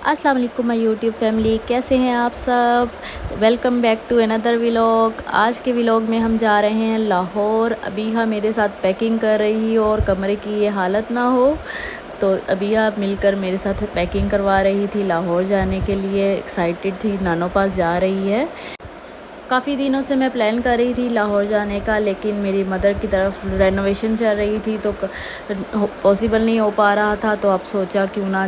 अस्सलाम वालेकुम my YouTube family, कैसे हैं आप सब। Welcome back to another vlog. आज के व्लॉग में हम जा रहे हैं लाहौर। अबीहा मेरे साथ पैकिंग कर रही हो और कमरे की ये हालत ना हो, तो अबीहा मिलकर मेरे साथ पैकिंग करवा रही थी। लाहौर जाने के लिए एक्साइटेड थी, नानो पास जा रही है। काफ़ी दिनों से मैं प्लान कर रही थी लाहौर जाने का, लेकिन मेरी मदर की तरफ रेनोवेशन चल रही थी तो पॉसिबल नहीं हो पा रहा था। तो अब सोचा क्यों ना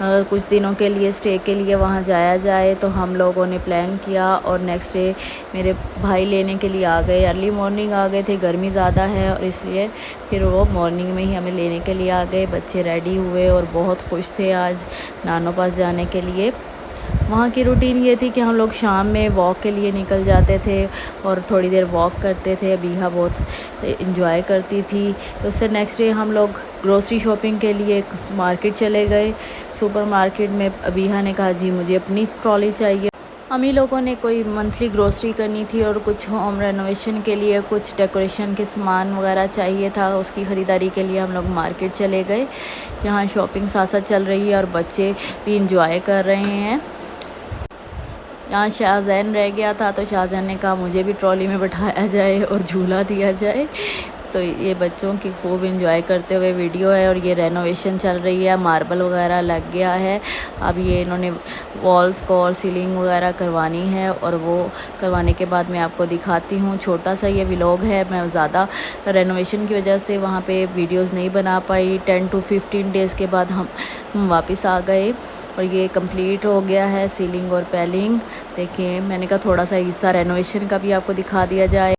कुछ दिनों के लिए स्टे के लिए वहाँ जाया जाए। तो हम लोगों ने प्लान किया और नेक्स्ट डे मेरे भाई लेने के लिए आ गए। अर्ली मॉर्निंग आ गए थे, गर्मी ज़्यादा है और इसलिए फिर वो मॉर्निंग में ही हमें लेने के लिए आ गए। बच्चे रेडी हुए और बहुत खुश थे आज नानो पास जाने के लिए। वहाँ की रूटीन ये थी कि हम लोग शाम में वॉक के लिए निकल जाते थे और थोड़ी देर वॉक करते थे। अबीहा बहुत इंजॉय करती थी। तो उससे नेक्स्ट डे हम लोग ग्रोसरी शॉपिंग के लिए एक मार्केट चले गए। सुपर मार्केट में अबीहा ने कहा जी मुझे अपनी ट्रॉली चाहिए। हम ही लोगों ने कोई मंथली ग्रोसरी करनी थी और कुछ होम रेनोवेशन के लिए कुछ डेकोरेशन के सामान वगैरह चाहिए था। उसकी ख़रीदारी के लिए हम लोग मार्केट चले गए। यहाँ शॉपिंग साथ साथ चल रही है और बच्चे भी इंजॉय कर रहे हैं। यहाँ शाहजैन रह गया था तो शाहजैन ने कहा मुझे भी ट्रॉली में बैठाया जाए और झूला दिया जाए। तो ये बच्चों की खूब इंजॉय करते हुए वीडियो है। और ये रेनोवेशन चल रही है, मार्बल वगैरह लग गया है। अब ये इन्होंने वॉल्स को और सीलिंग वगैरह करवानी है और वो करवाने के बाद मैं आपको दिखाती हूँ। छोटा सा ये व्लॉग है, मैं ज़्यादा रेनोवेशन की वजह से वहाँ पे वीडियोस नहीं बना पाई। 10 to 15 डेज़ के बाद हम वापस आ गए और ये कंप्लीट हो गया है सीलिंग और पैलिंग। देखिए मैंने कहा थोड़ा सा हिस्सा रेनोवेशन का भी आपको दिखा दिया जाए।